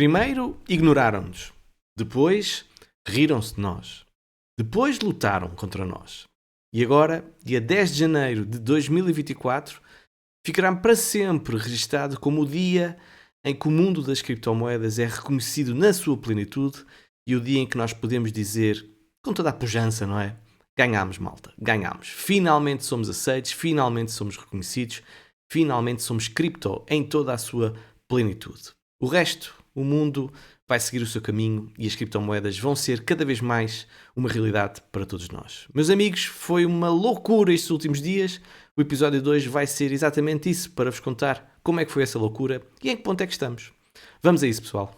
Primeiro ignoraram-nos, depois riram-se de nós, depois lutaram contra nós. E agora, dia 10 de janeiro de 2024, ficará para sempre registado como o dia em que o mundo das criptomoedas é reconhecido na sua plenitude e o dia em que nós podemos dizer, com toda a pujança, não é? Ganhámos, malta, ganhámos. Finalmente somos aceitos, finalmente somos reconhecidos, finalmente somos cripto em toda a sua plenitude. O resto, o mundo, vai seguir o seu caminho e as criptomoedas vão ser cada vez mais uma realidade para todos nós. Meus amigos, foi uma loucura estes últimos dias. O episódio de hoje vai ser exatamente isso, para vos contar como é que foi essa loucura e em que ponto é que estamos. Vamos a isso, pessoal.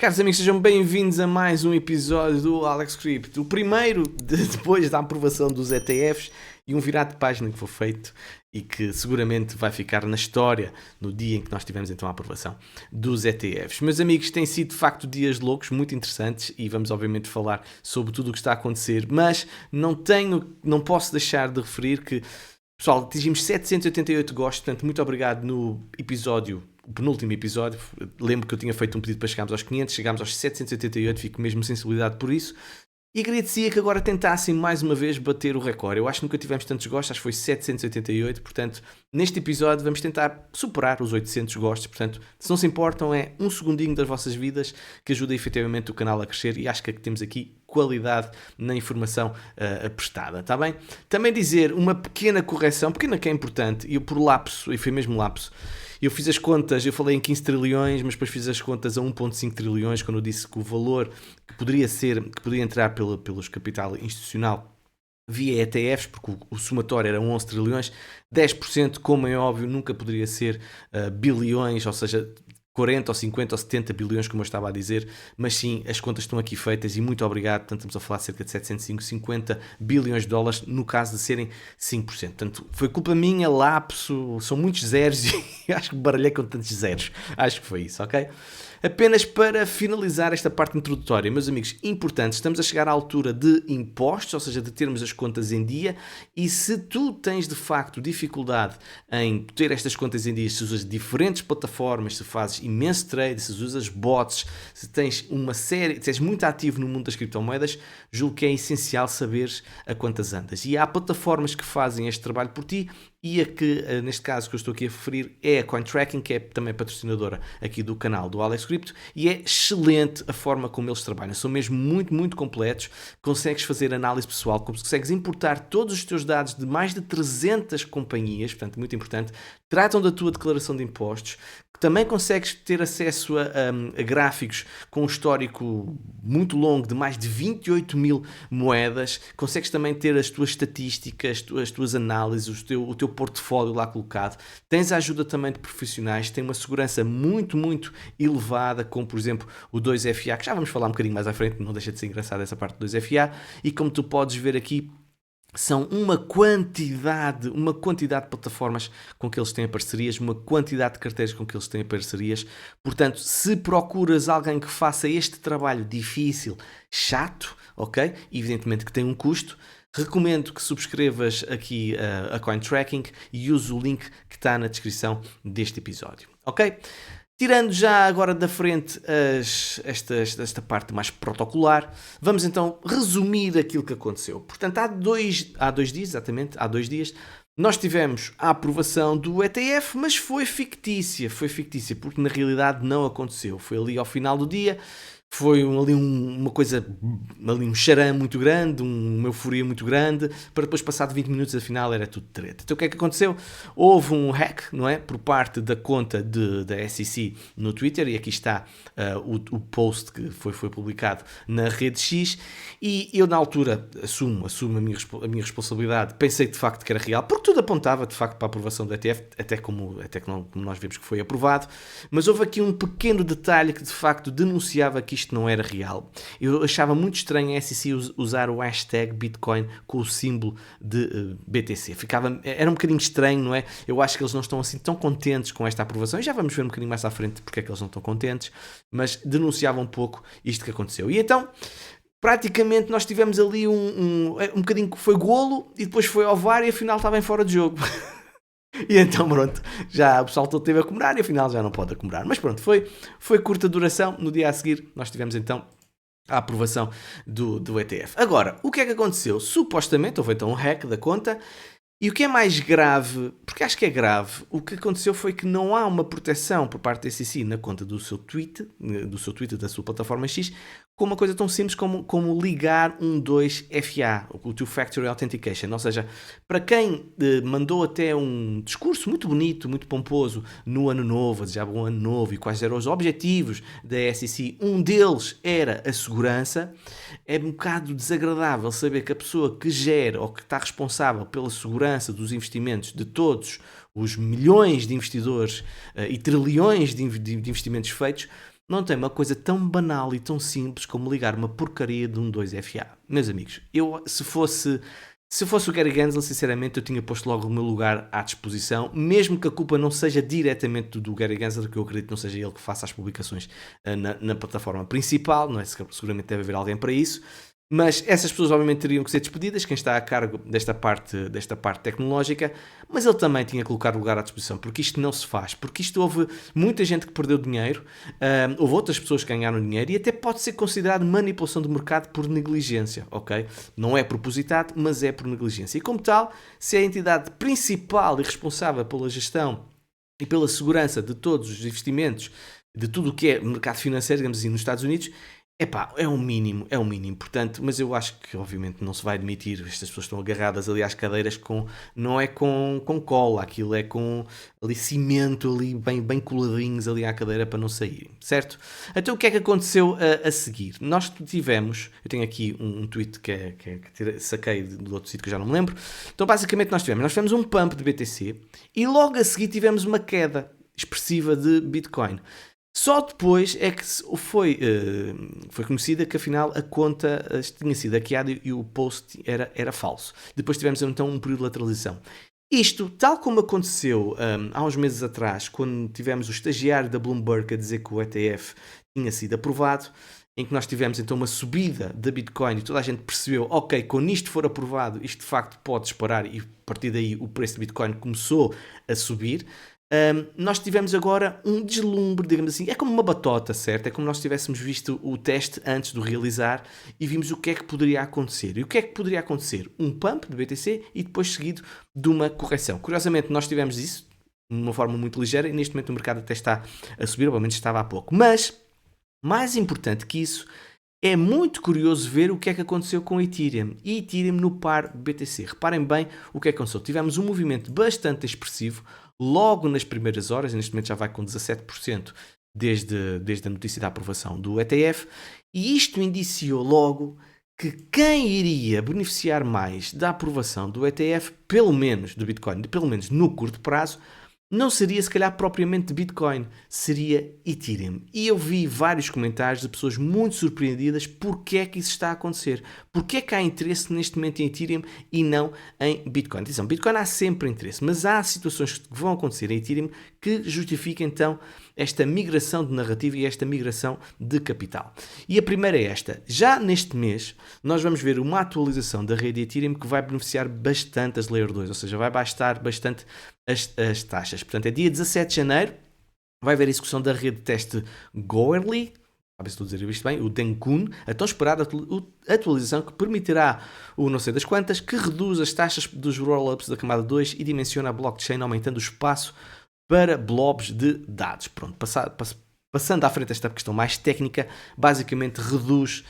Caros amigos, sejam bem-vindos a mais um episódio do Alex Crypto. O primeiro depois da aprovação dos ETFs e um virado de página que foi feito e que seguramente vai ficar na história no dia em que nós tivemos então a aprovação dos ETFs. Meus amigos, têm sido de facto dias loucos, muito interessantes e vamos obviamente falar sobre tudo o que está a acontecer, mas não posso deixar de referir que, pessoal, atingimos 788 gostos, portanto muito obrigado no episódio. O penúltimo episódio, lembro que eu tinha feito um pedido para chegarmos aos 500, chegámos aos 788, fico mesmo sensibilidade por isso. E agradecia que agora tentassem mais uma vez bater o recorde. Eu acho que nunca tivemos tantos gostos, acho que foi 788, portanto, neste episódio vamos tentar superar os 800 gostos. Portanto, se não se importam, é um segundinho das vossas vidas que ajuda efetivamente o canal a crescer e acho que temos aqui qualidade na informação prestada, está bem? Também dizer uma pequena correção, pequena que é importante, e por lapso, e foi mesmo lapso, eu fiz as contas, eu falei em 15 trilhões, mas depois fiz as contas a 1,5 trilhões, quando eu disse que o valor que poderia entrar pelos capital institucional via ETFs, porque o somatório era 11 trilhões, 10%, como é óbvio, nunca poderia ser bilhões, ou seja, 40 ou 50 ou 70 bilhões, como eu estava a dizer, mas sim, as contas estão aqui feitas e muito obrigado. Portanto, estamos a falar de cerca de 750 bilhões de dólares, no caso de serem 5%. Portanto, foi culpa minha, lapso, são muitos zeros e acho que baralhei com tantos zeros. Acho que foi isso, ok? Apenas para finalizar esta parte introdutória, meus amigos, importante, estamos a chegar à altura de impostos, ou seja, de termos as contas em dia, e se tu tens de facto dificuldade em ter estas contas em dia, se usas diferentes plataformas, se fazes imenso trade, se usas bots, se tens se és muito ativo no mundo das criptomoedas, julgo que é essencial saberes a quantas andas. E há plataformas que fazem este trabalho por ti, e a que, neste caso que eu estou aqui a referir, é a CoinTracking, que é também patrocinadora aqui do canal do Alex Crypto, e é excelente a forma como eles trabalham. São mesmo muito, muito completos. Consegues fazer análise pessoal, consegues importar todos os teus dados de mais de 300 companhias, portanto, muito importante. Tratam da tua declaração de impostos. Também consegues ter acesso a gráficos com um histórico muito longo de mais de 28 mil moedas. Consegues também ter as tuas estatísticas, as tuas análises, o teu portfólio lá colocado. Tens a ajuda também de profissionais, tem uma segurança muito, muito elevada, como por exemplo o 2FA, que já vamos falar um bocadinho mais à frente, não deixa de ser engraçada essa parte do 2FA, e como tu podes ver aqui, são uma quantidade de plataformas com que eles têm parcerias, uma quantidade de carteiras com que eles têm parcerias. Portanto, se procuras alguém que faça este trabalho difícil, chato, ok? Evidentemente que tem um custo, recomendo que subscrevas aqui a CoinTracking e use o link que está na descrição deste episódio, ok? Tirando já agora da frente esta parte mais protocolar, vamos então resumir aquilo que aconteceu. Portanto, há dois dias, nós tivemos a aprovação do ETF, mas foi fictícia, porque na realidade não aconteceu. Foi ali ao final do dia, foi ali uma coisa, ali um charame muito grande, uma euforia muito grande, para depois, passado 20 minutos, afinal era tudo treta. Então o que é que aconteceu? Houve um hack, não é? Por parte da conta da SEC no Twitter, e aqui está o post que foi publicado na rede X, e eu na altura assumo a minha responsabilidade, pensei de facto que era real, porque tudo apontava de facto para a aprovação do ETF, até como nós vimos que foi aprovado, mas houve aqui um pequeno detalhe que de facto denunciava que isto não era real. Eu achava muito estranho a SEC usar o hashtag Bitcoin com o símbolo de BTC. Era um bocadinho estranho, não é? Eu acho que eles não estão assim tão contentes com esta aprovação, e já vamos ver um bocadinho mais à frente porque é que eles não estão contentes, mas denunciavam um pouco isto que aconteceu. E então, praticamente nós tivemos ali um bocadinho que foi golo e depois foi ao VAR e afinal estava em fora de jogo. E então pronto, já o pessoal todo teve a comemorar e afinal já não pode comemorar. Mas pronto, foi curta duração. No dia a seguir nós tivemos então a aprovação do ETF. Agora, o que é que aconteceu? Supostamente houve então um hack da conta. E o que é mais grave, porque acho que é grave, o que aconteceu foi que não há uma proteção por parte da SEC na conta do seu Twitter, da sua plataforma X, com uma coisa tão simples como ligar 2FA, o Two Factor Authentication. Ou seja, para quem mandou até um discurso muito bonito, muito pomposo, no ano novo, desejava um ano novo e quais eram os objetivos da SEC, um deles era a segurança, é um bocado desagradável saber que a pessoa que gera ou que está responsável pela segurança dos investimentos de todos os milhões de investidores e trilhões de investimentos feitos, não tem uma coisa tão banal e tão simples como ligar uma porcaria de 2FA. Meus amigos, se fosse o Gary Gensler, sinceramente, eu tinha posto logo o meu lugar à disposição, mesmo que a culpa não seja diretamente do Gary Gensler, que eu acredito que não seja ele que faça as publicações na plataforma principal, não é? Seguramente deve haver alguém para isso. Mas essas pessoas obviamente teriam que ser despedidas, quem está a cargo desta parte tecnológica, mas ele também tinha que colocar o lugar à disposição, porque isto não se faz, porque isto houve muita gente que perdeu dinheiro, houve outras pessoas que ganharam dinheiro e até pode ser considerado manipulação do mercado por negligência, ok? Não é propositado, mas é por negligência. E como tal, se é a entidade principal e responsável pela gestão e pela segurança de todos os investimentos, de tudo o que é mercado financeiro, digamos assim, nos Estados Unidos, é um mínimo, portanto, mas eu acho que obviamente não se vai admitir, estas pessoas estão agarradas ali às cadeiras não é com cola, aquilo é com ali cimento ali bem coladinhos ali à cadeira para não saírem, certo? Então o que é que aconteceu a seguir? Nós tivemos, eu tenho aqui um tweet que saquei do outro sítio que eu já não me lembro, então basicamente nós tivemos um pump de BTC e logo a seguir tivemos uma queda expressiva de Bitcoin. Só depois é que foi conhecida que afinal a conta tinha sido hackeada e o post era falso. Depois tivemos então um período de lateralização. Isto, tal como aconteceu há uns meses atrás, quando tivemos o estagiário da Bloomberg a dizer que o ETF tinha sido aprovado, em que nós tivemos então uma subida da Bitcoin e toda a gente percebeu, ok, quando isto for aprovado, isto de facto pode disparar e a partir daí o preço de Bitcoin começou a subir. Nós tivemos agora um deslumbre, digamos assim, é como uma batota, certo? É como nós tivéssemos visto o teste antes de o realizar e vimos o que é que poderia acontecer. E o que é que poderia acontecer? Um pump de BTC e depois seguido de uma correção. Curiosamente, nós tivemos isso de uma forma muito ligeira e neste momento o mercado até está a subir, ou pelo menos estava há pouco. Mas, mais importante que isso, é muito curioso ver o que é que aconteceu com Ethereum e Ethereum no par BTC. Reparem bem o que é que aconteceu. Tivemos um movimento bastante expressivo logo nas primeiras horas, neste momento já vai com 17% desde a notícia da aprovação do ETF, e isto indiciou logo que quem iria beneficiar mais da aprovação do ETF, pelo menos do Bitcoin, pelo menos no curto prazo, não seria se calhar propriamente Bitcoin, seria Ethereum. E eu vi vários comentários de pessoas muito surpreendidas porque é que isso está a acontecer. Porque é que há interesse neste momento em Ethereum e não em Bitcoin. Atenção, Bitcoin há sempre interesse, mas há situações que vão acontecer em Ethereum que justificam então esta migração de narrativa e esta migração de capital. E a primeira é esta. Já neste mês, nós vamos ver uma atualização da rede Ethereum que vai beneficiar bastante as Layer 2, ou seja, vai baixar bastante as taxas. Portanto, é dia 17 de janeiro, vai haver a execução da rede de teste Goerli, a ver se estou a dizer isto bem, o Denkun, a tão esperada atualização que permitirá o não sei das quantas, que reduz as taxas dos rollups da camada 2 e dimensiona a blockchain, aumentando o espaço para blobs de dados. Pronto, passando à frente esta questão mais técnica, basicamente reduz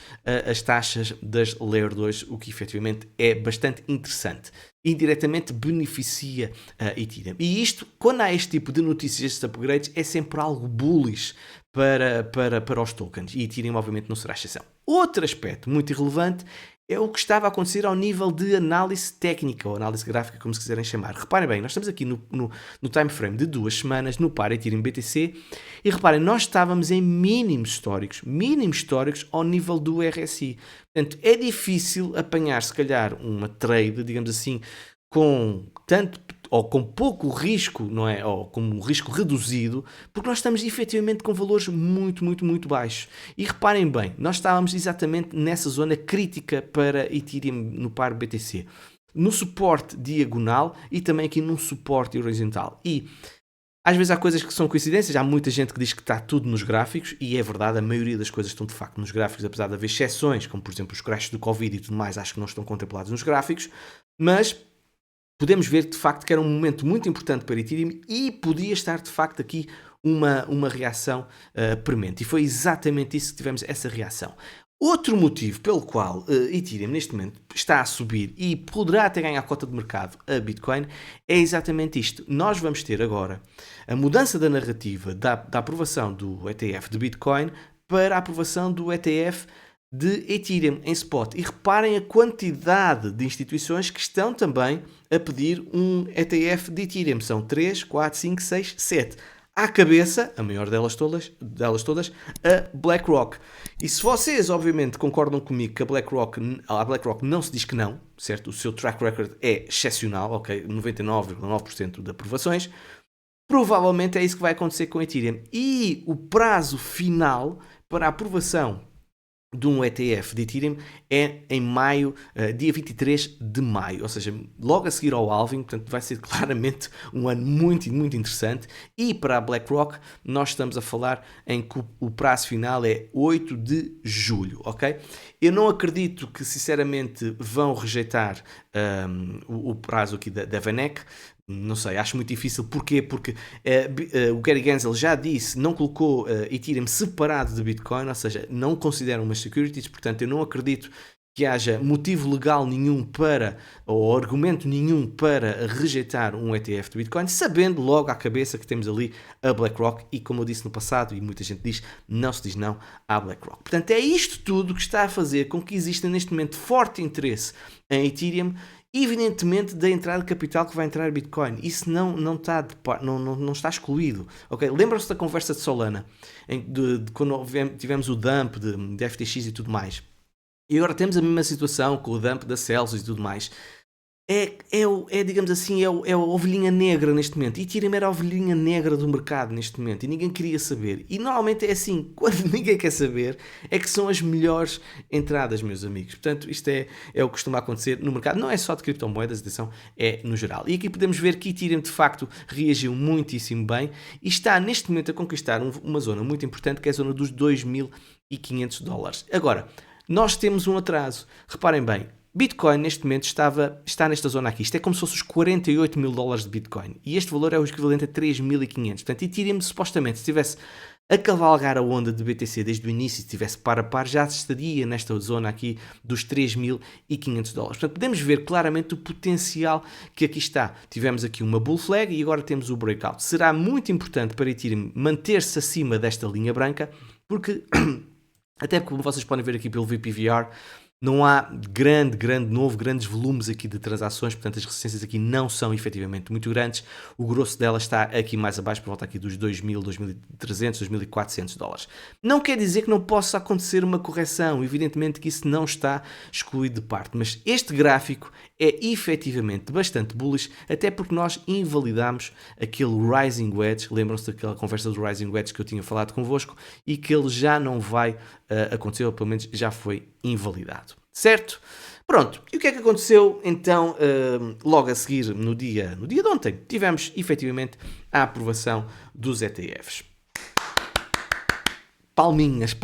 as taxas das Layer 2, o que efetivamente é bastante interessante. Indiretamente beneficia a Ethereum. E isto, quando há este tipo de notícias, estes upgrades, é sempre algo bullish para os tokens. E Ethereum, obviamente, não será exceção. Outro aspecto muito relevante é o que estava a acontecer ao nível de análise técnica, ou análise gráfica, como se quiserem chamar. Reparem bem, nós estamos aqui no time frame de 2 semanas, no par Ethereum BTC, e reparem, nós estávamos em mínimos históricos ao nível do RSI. Portanto, é difícil apanhar, se calhar, uma trade, digamos assim, com tanto ou com pouco risco, não é? Ou com um risco reduzido, porque nós estamos efetivamente com valores muito, muito, muito baixos. E reparem bem, nós estávamos exatamente nessa zona crítica para Ethereum no par BTC. No suporte diagonal e também aqui num suporte horizontal. E às vezes há coisas que são coincidências, há muita gente que diz que está tudo nos gráficos, e é verdade, a maioria das coisas estão de facto nos gráficos, apesar de haver exceções, como por exemplo os crashes do Covid e tudo mais, acho que não estão contemplados nos gráficos, mas podemos ver de facto que era um momento muito importante para Ethereum e podia estar de facto aqui uma reação premente. E foi exatamente isso que tivemos, essa reação. Outro motivo pelo qual Ethereum neste momento está a subir e poderá até ganhar cota de mercado a Bitcoin é exatamente isto. Nós vamos ter agora a mudança da narrativa da aprovação do ETF de Bitcoin para a aprovação do ETF de Ethereum em spot. E reparem a quantidade de instituições que estão também a pedir um ETF de Ethereum. São 3, 4, 5, 6, 7. À cabeça, a maior delas todas, a BlackRock. E se vocês, obviamente, concordam comigo que a BlackRock não se diz que não, certo? O seu track record é excepcional, ok? 99,9% de aprovações. Provavelmente é isso que vai acontecer com a Ethereum. E o prazo final para a aprovação de um ETF de Ethereum é em maio, dia 23 de maio, ou seja, logo a seguir ao halving, portanto vai ser claramente um ano muito, muito interessante. E para a BlackRock nós estamos a falar em que o prazo final é 8 de julho, ok? Eu não acredito que sinceramente vão rejeitar o prazo aqui da VanEck. Não sei, acho muito difícil. Porquê? Porque o Gary Gensler já disse, não colocou Ethereum separado de Bitcoin, ou seja, não consideram umas securities, portanto eu não acredito que haja motivo legal nenhum ou argumento nenhum para rejeitar um ETF de Bitcoin, sabendo logo à cabeça que temos ali a BlackRock e, como eu disse no passado, e muita gente diz, não se diz não à BlackRock. Portanto, é isto tudo que está a fazer com que exista neste momento forte interesse em Ethereum, evidentemente da entrada de capital que vai entrar em Bitcoin. Isso não está excluído. Okay? Lembram-se da conversa de Solana, de quando tivemos o dump de FTX e tudo mais. E agora temos a mesma situação com o dump da Celsius e tudo mais. Digamos assim, é a ovelhinha negra neste momento. E Ethereum era a ovelhinha negra do mercado neste momento. E ninguém queria saber. E normalmente é assim, quando ninguém quer saber, é que são as melhores entradas, meus amigos. Portanto, isto é o que costuma acontecer no mercado. Não é só de criptomoedas, atenção, é no geral. E aqui podemos ver que Ethereum, de facto, reagiu muitíssimo bem. E está, neste momento, a conquistar uma zona muito importante, que é a zona dos $2.500. Agora, nós temos um atraso. Reparem bem, Bitcoin neste momento está nesta zona aqui. Isto é como se fosse os $48.000 de Bitcoin. E este valor é o equivalente a 3.500. Portanto, Ethereum supostamente, se estivesse a cavalgar a onda de BTC desde o início, se estivesse par a par, já estaria nesta zona aqui dos $3.500. Portanto, podemos ver claramente o potencial que aqui está. Tivemos aqui uma bull flag e agora temos o breakout. Será muito importante para Ethereum manter-se acima desta linha branca, porque até como vocês podem ver aqui pelo VPVR, não há grandes volumes aqui de transações, portanto as resistências aqui não são efetivamente muito grandes. O grosso dela está aqui mais abaixo, por volta aqui dos $2.000, $2.300, $2.400. Não quer dizer que não possa acontecer uma correção, evidentemente que isso não está excluído de parte, mas este gráfico é efetivamente bastante bullish, até porque nós invalidamos aquele Rising Wedge, lembram-se daquela conversa do Rising Wedge que eu tinha falado convosco, e que ele já não vai acontecer, ou pelo menos já foi invalidado. Certo? Pronto, e o que é que aconteceu então logo a seguir, no dia de ontem? Tivemos efetivamente a aprovação dos ETFs. Palminhas.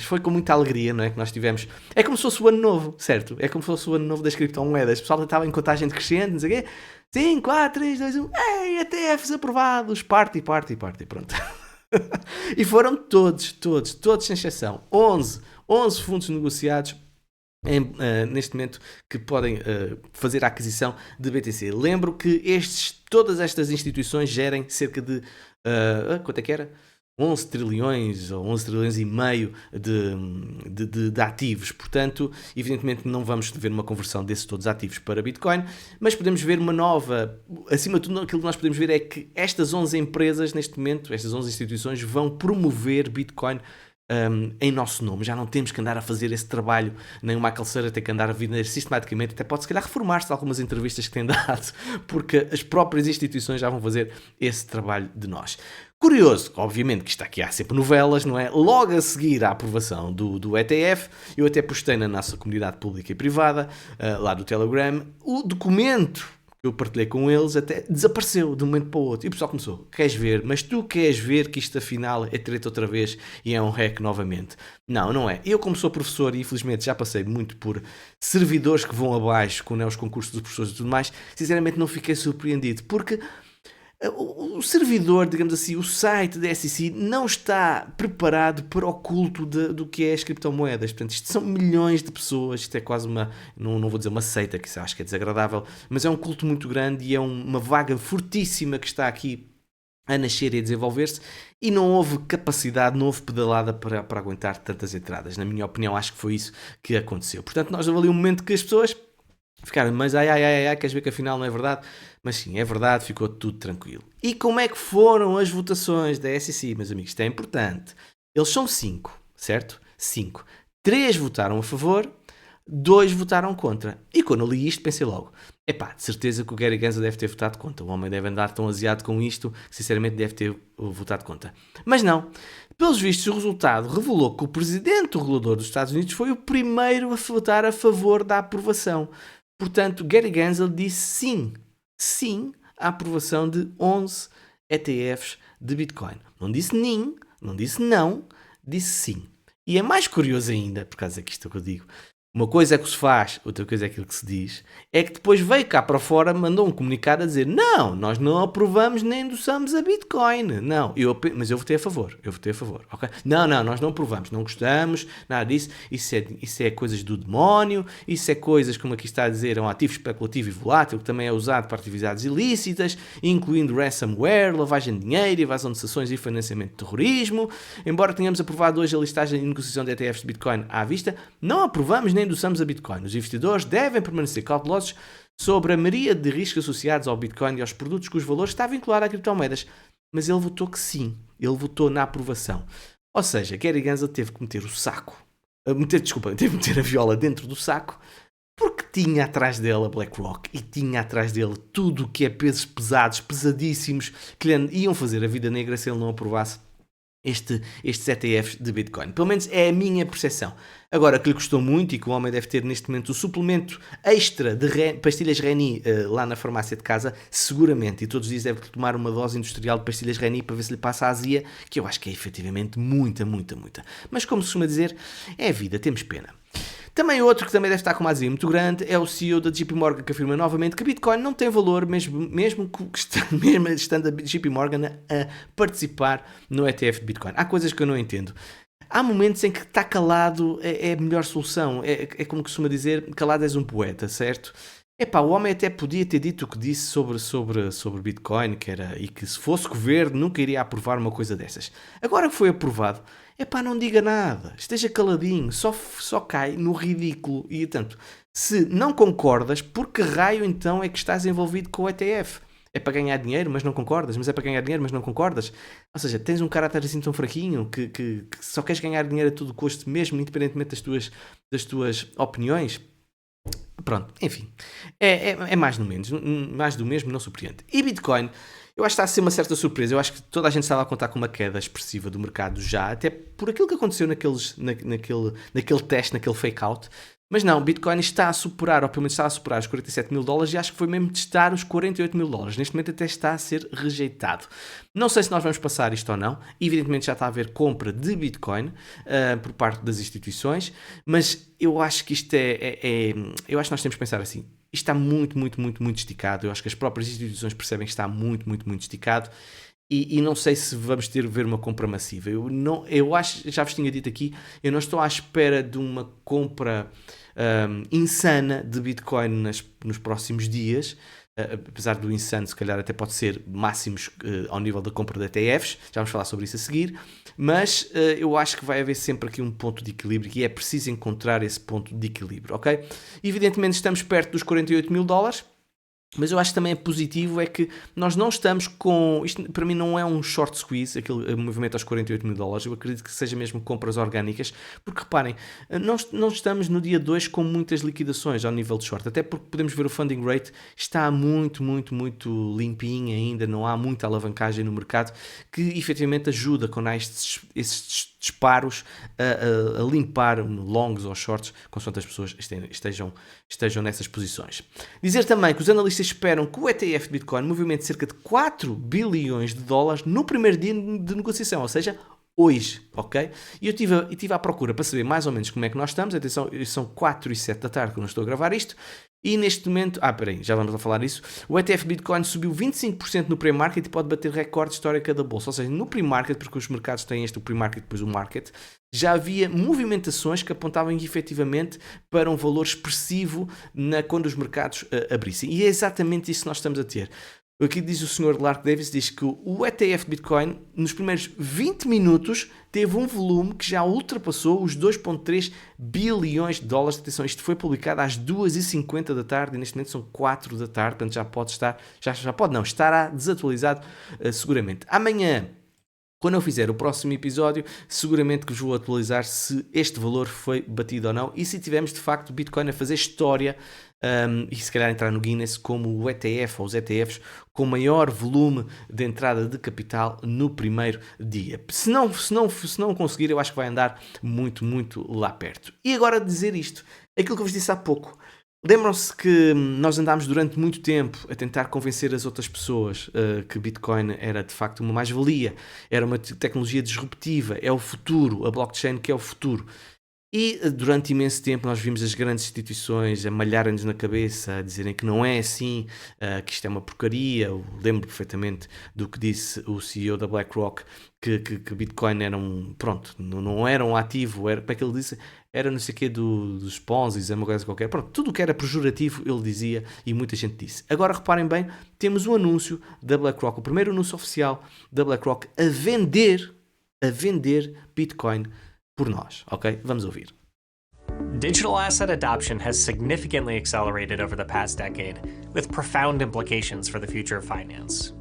Foi com muita alegria, não é? Que nós tivemos. É como se fosse o ano novo, certo? É como se fosse o ano novo das criptomoedas. O pessoal estava em contagem decrescente, não sei o quê. 5, 4, 3, 2, 1. Ei, ETFs aprovados. Party. Pronto. E foram todos, sem exceção. 11 fundos negociados neste momento que podem fazer a aquisição de BTC. Lembro que todas estas instituições gerem cerca de quanto é que era? 11 trilhões ou 11 trilhões e meio de ativos. Portanto, evidentemente não vamos ver uma conversão desses todos ativos para Bitcoin, mas podemos ver uma nova, acima de tudo aquilo que nós podemos ver é que estas 11 empresas neste momento, estas 11 instituições vão promover Bitcoin em nosso nome. Já não temos que andar a fazer esse trabalho, nem o Michael Saylor tem que andar a vender sistematicamente, até pode se calhar reformar-se de algumas entrevistas que tem dado, porque as próprias instituições já vão fazer esse trabalho de nós. Curioso, obviamente que está aqui há sempre novelas, não é? Logo a seguir à aprovação do ETF, eu até postei na nossa comunidade pública e privada, lá do Telegram, o documento que eu partilhei com eles até desapareceu de um momento para o outro. E o pessoal começou, queres ver? Mas tu queres ver que isto afinal é treta outra vez e é um hack novamente? Não, não é. Eu como sou professor e infelizmente já passei muito por servidores que vão abaixo com os concursos dos professores e tudo mais, sinceramente não fiquei surpreendido, porque o servidor, digamos assim, o site da SEC não está preparado para o culto do que é as criptomoedas. Portanto, isto são milhões de pessoas, isto é quase uma, não vou dizer uma seita, que isso acho que é desagradável, mas é um culto muito grande e é uma vaga fortíssima que está aqui a nascer e a desenvolver-se, e não houve capacidade, não houve pedalada para aguentar tantas entradas. Na minha opinião, acho que foi isso que aconteceu. Portanto, nós ali um momento que as pessoas ficaram, mas ai, queres ver que afinal não é verdade? Mas sim, é verdade, ficou tudo tranquilo. E como é que foram as votações da SEC, meus amigos? Isto é importante. Eles são 5, certo? 5. 3 votaram a favor, 2 votaram contra. E quando eu li isto, pensei logo, de certeza que o Gary Gensler deve ter votado contra. O homem deve andar tão aziado com isto, que sinceramente deve ter votado contra. Mas não. Pelos vistos, o resultado revelou que o presidente do regulador dos Estados Unidos foi o primeiro a votar a favor da aprovação. Portanto, Gary Gensler disse sim à aprovação de 11 ETFs de Bitcoin. Não disse nim, não disse não, disse sim. E é mais curioso ainda, por causa que isto é o que eu digo, uma coisa é que se faz, outra coisa é aquilo que se diz, é que depois veio cá para fora, mandou um comunicado a dizer, não, nós não aprovamos nem endossamos a Bitcoin. Não, mas eu votei a favor, ok? Não, nós não aprovamos, não gostamos, nada disso, isso é coisas do demónio, isso é coisas, como aqui está a dizer, é um ativo especulativo e volátil, que também é usado para atividades ilícitas, incluindo ransomware, lavagem de dinheiro, evasão de sanções e financiamento de terrorismo. Embora tenhamos aprovado hoje a listagem de negociação de ETFs de Bitcoin à vista, não aprovamos nem endossamos a Bitcoin. Os investidores devem permanecer cautelosos sobre a miríade de riscos associados ao Bitcoin e aos produtos cujo valor está vinculado a criptomoedas. Mas ele votou que sim. Ele votou na aprovação. Ou seja, Gary Gensler teve que meter teve que meter a viola dentro do saco, porque tinha atrás dele a BlackRock e tinha atrás dele tudo o que é pesos pesados, pesadíssimos, que lhe iam fazer a vida negra se ele não aprovasse estes ETFs de Bitcoin. Pelo menos é a minha percepção. Agora, que lhe custou muito e que o homem deve ter neste momento o suplemento extra de pastilhas Reni lá na farmácia de casa, seguramente, e todos os dias deve tomar uma dose industrial de pastilhas Reni para ver se lhe passa a azia, que eu acho que é efetivamente muita. Mas como se costuma dizer, é a vida, temos pena. Também outro que também deve estar com uma azia muito grande é o CEO da JP Morgan, que afirma novamente que Bitcoin não tem valor, mesmo estando a JP Morgan a participar no ETF de Bitcoin. Há coisas que eu não entendo. Há momentos em que estar calado é a melhor solução. É como costuma dizer, calado és um poeta, certo? O homem até podia ter dito o que disse sobre Bitcoin, e que se fosse governo nunca iria aprovar uma coisa dessas. Agora que foi aprovado, não diga nada, esteja caladinho, só cai no ridículo. E, portanto, se não concordas, por que raio então é que estás envolvido com o ETF? É para ganhar dinheiro, mas não concordas? Mas é para ganhar dinheiro, mas não concordas? Ou seja, tens um caráter assim tão fraquinho que só queres ganhar dinheiro a todo custo, mesmo independentemente das tuas opiniões? Pronto, enfim, é mais do mesmo, não surpreende. E Bitcoin, eu acho que está a ser uma certa surpresa. Eu acho que toda a gente estava a contar com uma queda expressiva do mercado já, até por aquilo que aconteceu naquele teste, naquele fake-out. Mas não, Bitcoin está a superar, ou pelo menos está a superar os $47.000 e acho que foi mesmo testar os $48.000. Neste momento até está a ser rejeitado. Não sei se nós vamos passar isto ou não. Evidentemente já está a haver compra de Bitcoin por parte das instituições, mas eu acho que isto eu acho que nós temos que pensar assim. Isto está muito esticado. Eu acho que as próprias instituições percebem que está muito esticado. E não sei se vamos ver uma compra massiva. Eu acho, já vos tinha dito aqui, eu não estou à espera de uma compra insana de Bitcoin nos próximos dias, apesar do insano, se calhar até pode ser máximos ao nível da compra de ETFs, já vamos falar sobre isso a seguir, mas eu acho que vai haver sempre aqui um ponto de equilíbrio e é preciso encontrar esse ponto de equilíbrio, ok? Evidentemente estamos perto dos 48 mil dólares, mas eu acho que também é positivo é que nós não estamos com... Isto para mim não é um short squeeze, aquele movimento aos 48 mil dólares. Eu acredito que seja mesmo compras orgânicas, porque reparem, não estamos no dia 2 com muitas liquidações ao nível de short, até porque podemos ver o funding rate está muito limpinho ainda, não há muita alavancagem no mercado, que efetivamente ajuda quando há esses disparos a limpar longs ou shorts, consoante as pessoas estejam nessas posições. Dizer também que os analistas esperam que o ETF de Bitcoin movimente cerca de 4 bilhões de dólares no primeiro dia de negociação, ou seja, hoje, ok? E eu estive à procura para saber mais ou menos como é que nós estamos. Atenção, são 4h07 da tarde que eu não estou a gravar isto. E neste momento, já vamos a falar disso, o ETF Bitcoin subiu 25% no pre-market e pode bater recorde histórico da bolsa. Ou seja, no pre-market, porque os mercados têm o pre-market e depois o market, já havia movimentações que apontavam efetivamente para um valor expressivo quando os mercados abrissem. E é exatamente isso que nós estamos a ter. Aqui diz o Sr. Lark Davis, diz que o ETF Bitcoin, nos primeiros 20 minutos, teve um volume que já ultrapassou os 2,3 bilhões de dólares. Atenção, isto foi publicado às 2h50 da tarde e neste momento são 4 da tarde, portanto já pode estar, estará desatualizado seguramente. Amanhã, quando eu fizer o próximo episódio, seguramente que vos vou atualizar se este valor foi batido ou não e se tivermos de facto Bitcoin a fazer história e se calhar entrar no Guinness como o ETF ou os ETFs com maior volume de entrada de capital no primeiro dia. Se não conseguir, eu acho que vai andar muito lá perto. E agora dizer isto, aquilo que eu vos disse há pouco. Lembram-se que nós andámos durante muito tempo a tentar convencer as outras pessoas que Bitcoin era de facto uma mais-valia, era uma tecnologia disruptiva, é o futuro, a blockchain que é o futuro. E durante imenso tempo nós vimos as grandes instituições a malharem-nos na cabeça, a dizerem que não é assim, que isto é uma porcaria. Eu lembro perfeitamente do que disse o CEO da BlackRock, que Bitcoin era não era um ativo, era, para que ele disse, era não sei o quê dos Ponzis, uma coisa qualquer. Pronto, tudo o que era pejorativo ele dizia e muita gente disse. Agora reparem bem, temos um anúncio da BlackRock, o primeiro anúncio oficial da BlackRock a vender Bitcoin por nós, ok? Vamos ouvir. Digital asset adoption has significantly accelerated over the past decade, with profound implications for the future of finance.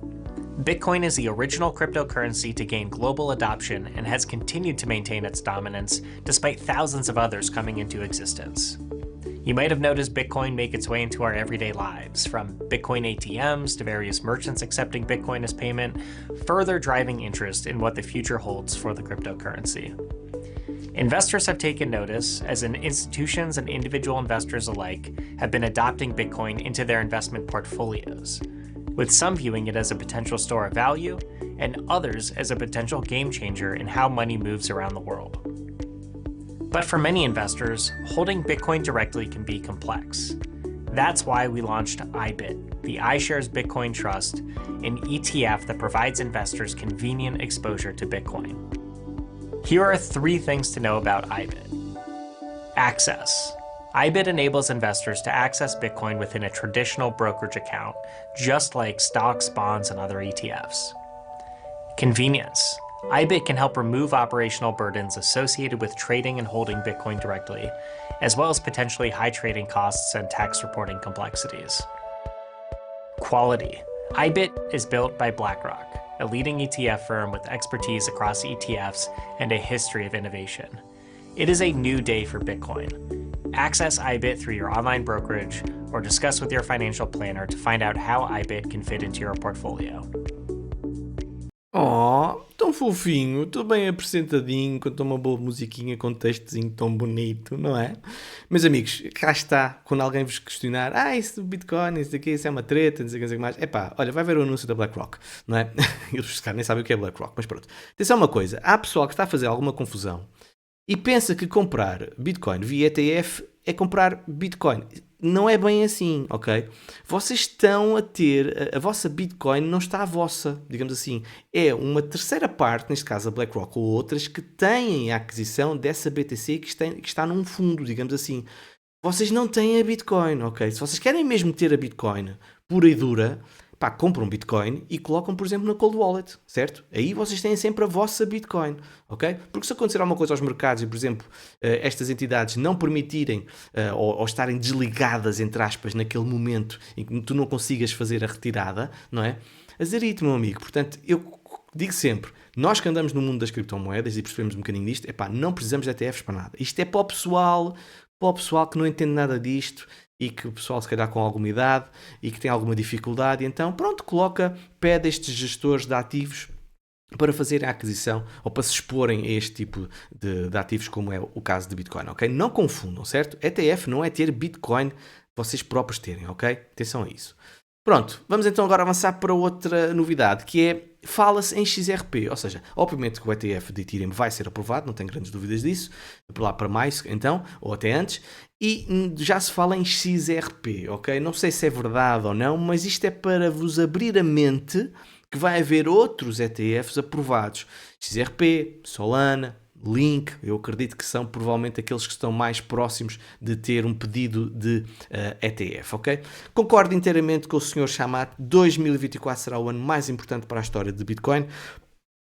Bitcoin is the original cryptocurrency to gain global adoption and has continued to maintain its dominance despite thousands of others coming into existence. You might have noticed Bitcoin make its way into our everyday lives, from Bitcoin ATMs to various merchants accepting Bitcoin as payment, further driving interest in what the future holds for the cryptocurrency. Investors have taken notice, as institutions and individual investors alike have been adopting Bitcoin into their investment portfolios, with some viewing it as a potential store of value and others as a potential game changer in how money moves around the world. But for many investors, holding Bitcoin directly can be complex. That's why we launched IBIT, the iShares Bitcoin Trust, an ETF that provides investors convenient exposure to Bitcoin. Here are 3 things to know about IBIT. Access. IBIT enables investors to access Bitcoin within a traditional brokerage account, just like stocks, bonds, and other ETFs. Convenience. IBIT can help remove operational burdens associated with trading and holding Bitcoin directly, as well as potentially high trading costs and tax reporting complexities. Quality. IBIT is built by BlackRock, a leading ETF firm with expertise across ETFs and a history of innovation. It is a new day for Bitcoin. Access IBIT through your online brokerage or discuss with your financial planner to find out how IBIT can fit into your portfolio. Oh, tão fofinho, tudo bem apresentadinho, com uma boa musiquinha, com um textozinho tão bonito, não é? Meus amigos, cá está, quando alguém vos questionar, isso do Bitcoin, isso daqui, isso é uma treta, não sei o que mais, olha, vai ver o anúncio da BlackRock, não é? Eles nem sabem o que é BlackRock, mas pronto. Atenção uma coisa, há pessoal que está a fazer alguma confusão e pensa que comprar Bitcoin via ETF é comprar Bitcoin. Não é bem assim, ok? Vocês estão a ter... A vossa Bitcoin não está a vossa, digamos assim. É uma terceira parte, neste caso a BlackRock ou outras, que têm a aquisição dessa BTC que está num fundo, digamos assim. vocês não têm a Bitcoin, ok? Se vocês querem mesmo ter a Bitcoin pura e dura, pá, compram Bitcoin e colocam, por exemplo, na Cold Wallet, certo? Aí vocês têm sempre a vossa Bitcoin, ok? Porque se acontecer alguma coisa aos mercados e, por exemplo, estas entidades não permitirem ou estarem desligadas, entre aspas, naquele momento em que tu não consigas fazer a retirada, não é? Azarito, meu amigo. Portanto, eu digo sempre, nós que andamos no mundo das criptomoedas e percebemos um bocadinho disto, não precisamos de ETFs para nada. Isto é para o pessoal que não entende nada disto e que o pessoal se calhar com alguma idade e que tem alguma dificuldade, então pronto, pede a estes gestores de ativos para fazerem a aquisição ou para se exporem a este tipo de ativos, como é o caso de Bitcoin, ok? Não confundam, certo? ETF não é ter Bitcoin vocês próprios terem, ok? Atenção a isso. Pronto, vamos então agora avançar para outra novidade, que é, fala-se em XRP, ou seja, obviamente que o ETF de Ethereum vai ser aprovado, não tenho grandes dúvidas disso, por lá para mais então, ou até antes, e já se fala em XRP, ok? Não sei se é verdade ou não, mas isto é para vos abrir a mente que vai haver outros ETFs aprovados, XRP, Solana, Link, eu acredito que são provavelmente aqueles que estão mais próximos de ter um pedido de ETF, ok? Concordo inteiramente com o Sr. Chamath, 2024 será o ano mais importante para a história de Bitcoin.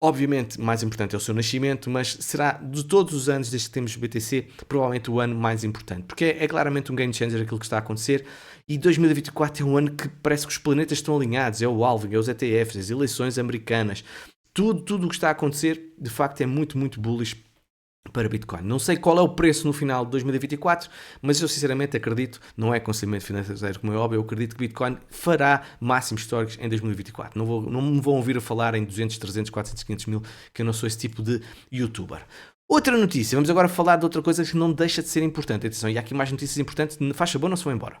Obviamente, mais importante é o seu nascimento, mas será de todos os anos desde que temos BTC, provavelmente o ano mais importante, porque é claramente um game changer aquilo que está a acontecer, e 2024 é um ano que parece que os planetas estão alinhados, é o halving, é os ETFs, as eleições americanas, tudo o que está a acontecer, de facto, é muito, muito bullish para Bitcoin. Não sei qual é o preço no final de 2024, mas eu sinceramente acredito, não é aconselhamento financeiro como é óbvio, eu acredito que Bitcoin fará máximos históricos em 2024. Não me vão ouvir a falar em 200, 300, 400, 500 mil, que eu não sou esse tipo de youtuber. Outra notícia, vamos agora falar de outra coisa que não deixa de ser importante. Atenção, e há aqui mais notícias importantes, faz favor, não se vão embora.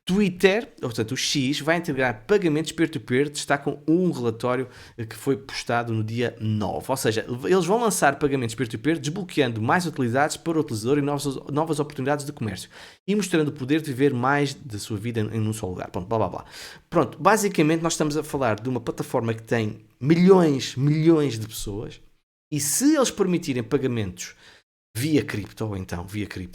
Twitter, portanto o X, vai integrar pagamentos peer-to-peer, destacam um relatório que foi postado no dia 9. Ou seja, eles vão lançar pagamentos peer-to-peer, desbloqueando mais utilidades para o utilizador e novas oportunidades de comércio. E mostrando o poder de viver mais da sua vida em um só lugar. Pronto, blá blá blá. Pronto, basicamente nós estamos a falar de uma plataforma que tem milhões de pessoas. E se eles permitirem pagamentos via cripto,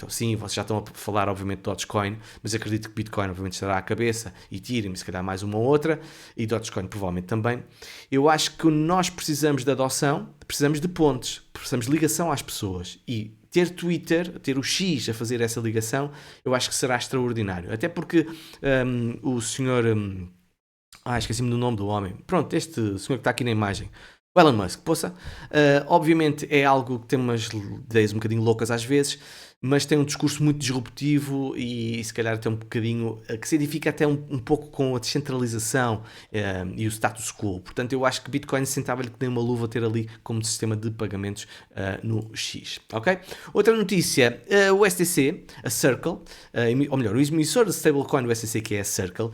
sim, vocês já estão a falar obviamente de Dogecoin, mas acredito que Bitcoin obviamente estará à cabeça, Ethereum se calhar mais uma ou outra, e Dogecoin provavelmente também. Eu acho que nós precisamos de adoção, precisamos de pontes, precisamos de ligação às pessoas, e ter Twitter, ter o X a fazer essa ligação, eu acho que será extraordinário. Até porque o senhor... esqueci-me do nome do homem. Pronto, este senhor que está aqui na imagem, o Elon Musk, obviamente é algo que tem umas ideias um bocadinho loucas às vezes, mas tem um discurso muito disruptivo e se calhar até um bocadinho, que se edifica até um pouco com a descentralização e o status quo. Portanto, eu acho que Bitcoin sentava-lhe que nem uma luva ter ali como sistema de pagamentos no X, ok? Outra notícia, o STC, a Circle, ou melhor, o emissor de stablecoin do STC, que é a Circle,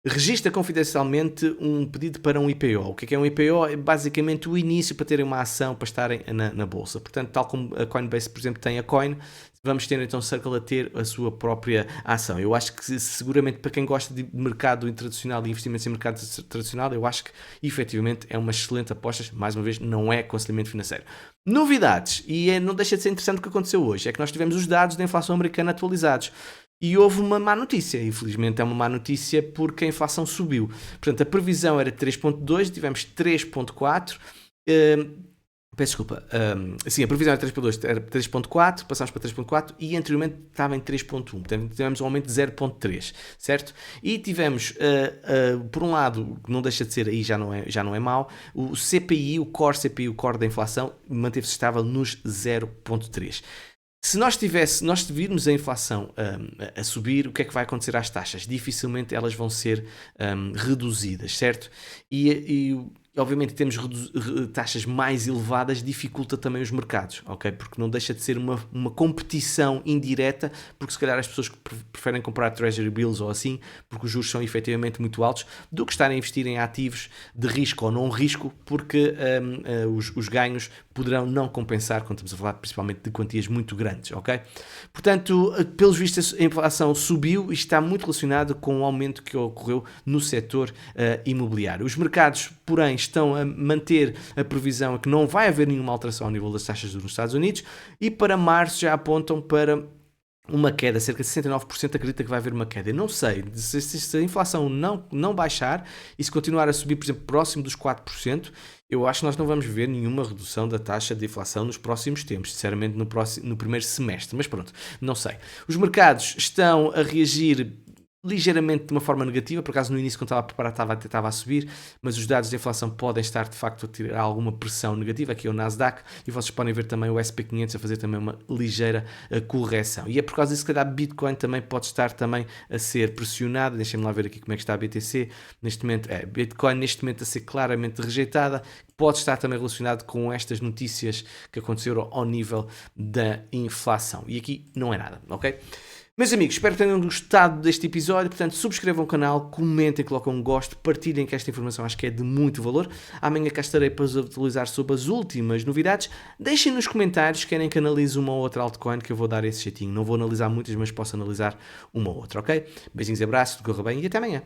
registra confidencialmente um pedido para um IPO. O que é um IPO? É basicamente o início para terem uma ação para estarem na bolsa. Portanto, tal como a Coinbase, por exemplo, tem a Coin, vamos ter então Circle a ter a sua própria ação. Eu acho que seguramente para quem gosta de mercado tradicional e investimentos em mercado tradicional, eu acho que efetivamente é uma excelente aposta. Mais uma vez, não é aconselhamento financeiro. Novidades, e não deixa de ser interessante o que aconteceu hoje, é que nós tivemos os dados da inflação americana atualizados. E houve uma má notícia, infelizmente é uma má notícia porque a inflação subiu. Portanto, a previsão era 3.2, tivemos 3.4. Peço desculpa. Sim, a previsão era 3.4, passámos para 3.4 e anteriormente estava em 3.1. Portanto, tivemos um aumento de 0.3, certo? E tivemos, por um lado, não deixa de ser, aí já não é mau, o CPI, o core da inflação, manteve-se estável nos 0.3. Se nós virmos a inflação a subir, o que é que vai acontecer às taxas? Dificilmente elas vão ser reduzidas, certo? E obviamente temos taxas mais elevadas, dificulta também os mercados, ok? Porque não deixa de ser uma competição indireta, porque se calhar as pessoas preferem comprar treasury bills ou assim, porque os juros são efetivamente muito altos, do que estarem a investir em ativos de risco ou não risco, porque os ganhos poderão não compensar, quando estamos a falar principalmente de quantias muito grandes, ok? Portanto, pelos vistos, a inflação subiu e está muito relacionado com o aumento que ocorreu no setor imobiliário. Os mercados, porém, estão a manter a previsão que não vai haver nenhuma alteração ao nível das taxas de juros nos Estados Unidos e para março já apontam para uma queda, cerca de 69% acredita que vai haver uma queda. Eu não sei, se a inflação não baixar e se continuar a subir, por exemplo, próximo dos 4%, eu acho que nós não vamos ver nenhuma redução da taxa de inflação nos próximos tempos, sinceramente no primeiro semestre, mas pronto, não sei. Os mercados estão a reagir ligeiramente de uma forma negativa, por acaso no início quando estava a preparar estava a subir, mas os dados de inflação podem estar de facto a tirar alguma pressão negativa, aqui é o Nasdaq, e vocês podem ver também o SP500 a fazer também uma ligeira correção, e é por causa disso que a Bitcoin também pode estar também a ser pressionada. Deixem-me lá ver aqui como é que está a BTC, neste momento, Bitcoin neste momento a ser claramente rejeitada, pode estar também relacionado com estas notícias que aconteceram ao nível da inflação, e aqui não é nada, ok? Meus amigos, espero que tenham gostado deste episódio, portanto subscrevam o canal, comentem, coloquem um gosto, partilhem que esta informação acho que é de muito valor. Amanhã cá estarei para vos atualizar sobre as últimas novidades. Deixem nos comentários se querem que analise uma ou outra altcoin, que eu vou dar esse jeitinho. Não vou analisar muitas, mas posso analisar uma ou outra, ok? Beijinhos e abraços, tudo corra bem e até amanhã.